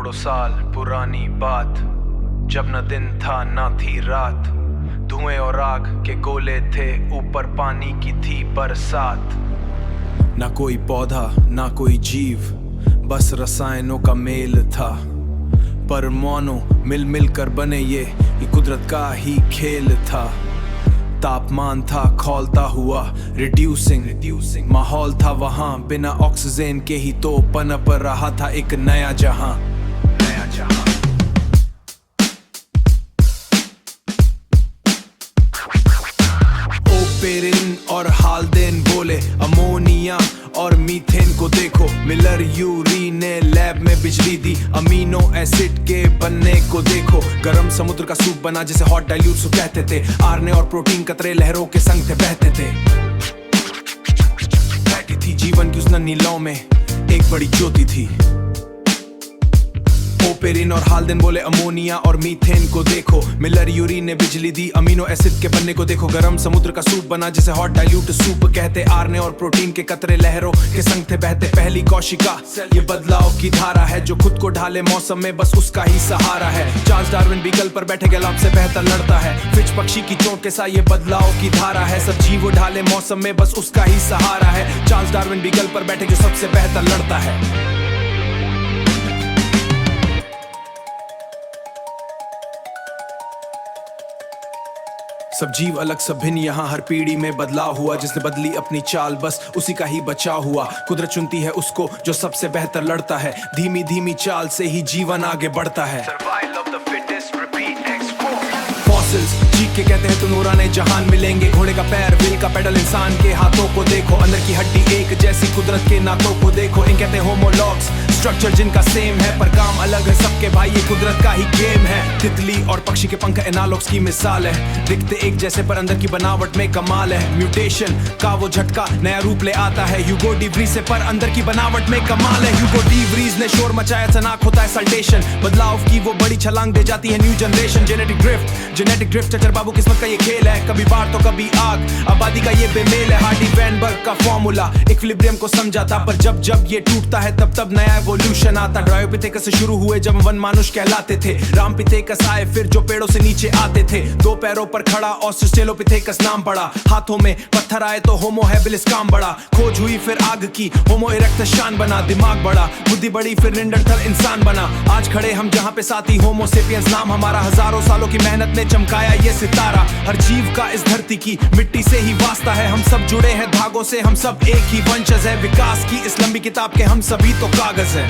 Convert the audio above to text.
करोड़ों साल पुरानी बात, जब न दिन था ना थी रात। धुएं और आग के गोले थे, ऊपर पानी की थी बरसात। ना कोई पौधा ना कोई जीव, बस रसायनों का मेल था। परमाणु मिल मिल कर बने ये कुदरत का ही खेल था। तापमान था खौलता हुआ, रिड्यूसिंग माहौल था वहां। बिना ऑक्सीजन के ही तो पनप रहा था एक नया जहां। ओपेरिन और हाल्डेन बोले अमोनिया और मीथेन को देखो। मिलर यूरी ने लैब में बिजली दी, अमीनो एसिड के बनने को देखो। गरम समुद्र का सूप बना जिसे हॉट डाइल्यूट सूप कहते थे। आरएनए और प्रोटीन कतरे लहरों के संग थे बहते थे। बैठी थी जीवन की उस नन्ही लौ में एक बड़ी ज्योति थी। ओपेरिन और हाल्डेन बोले अमोनिया और मीथेन को देखो। मिलर यूरी ने बिजली दी, अमीनो एसिड के बनने को देखो। गरम समुद्र का सूप बना जिसे हॉट डाइल्यूट सूप कहते। आरएनए और प्रोटीन के कतरे लहरों के संग थे बहते। पहली कोशिका ये बदलाव की धारा है, जो खुद को ढाले मौसम में बस उसका ही सहारा है। चार्ल्स डार्विन बीगल पर बैठे गैलाब से बेहतर लड़ता है। फिच पक्षी की चोट के साथ ये बदलाव की धारा है। सब जीव ढाले मौसम में बस उसका ही सहारा है। चार्ल्स डार्विन बीगल पर बैठे जो सबसे बेहतर लड़ता है। सब जीव अलग सब भिन्न, यहाँ हर पीढ़ी में बदलाव हुआ। जिसने बदली अपनी चाल बस उसी का ही बचाव हुआ। कुदरत चुनती है उसको जो सबसे बेहतर लड़ता है। धीमी धीमी चाल से ही जीवन आगे बढ़ता है। फॉसिल्स चीख के कहते हैं तो नूराने जहान मिलेंगे। घोड़े का पैर, व्हील का पेडल, इंसान के हाथों को देखो। अंदर की हड्डी एक जैसी कुदरत के नातों को देखो। इन कहते हैं होमोलॉग्स, स्ट्रक्चर जिनका सेम है पर काम अलग है सबके भाई, ये कुदरत का ही गेम है। तितली और पक्षी के पंख एनालॉग्स की मिसाल है। दिखते एक जैसे पर अंदर की बनावट में कमाल है। म्यूटेशन का वो झटका नया रूप ले आता है। ह्यूगो डी व्रीज से पर अंदर की बनावट में कमाल है। ह्यूगो डी व्रीज ने शोर मचाया, अचानक होता है सल्टेशन। बदलाव की वो बड़ी छलांग दे जाती है new generation. Genetic drift Cachar बाबू किस्मत का ये खेल है। कभी बाढ़ तो कभी आग, आबादी का ये बेमेल है। हार्डी वैनबर्ग का फॉर्मूला इक्विलिब्रियम को समझाता, पर जब जब ये टूटता है तब तब नया एवोल्यूशन आता। ड्रायोपिथेकस से शुरू हुए जब वन मानुष कहलाते थे। रामपिथेकस आए फिर जो पेड़ों से नीचे आते थे। दो पैरों पर खड़ा ऑस्ट्रेलोपिथेकस नाम पड़ा। हाथों में पत्थर आए तो होमो हैबिलिस काम बढ़ा। खोज हुई फिर आग की, होमो इरेक्टस शान बना। दिमाग बढ़ा, बुद्धि बढ़ी, फिर निंडरथल इंसान बना। आज खड़े हम जहां पे साथी होमो सेपियंस नाम हमारा। हजारों सालों की मेहनत ने चमकाया ये सितारा। हर जीव का इस धरती की मिट्टी से ही वास्ता है। हम सब जुड़े हैं धागों से, हम सब एक ही वंशज है। विकास की इस लंबी किताब के हम सभी तो कागज हैं।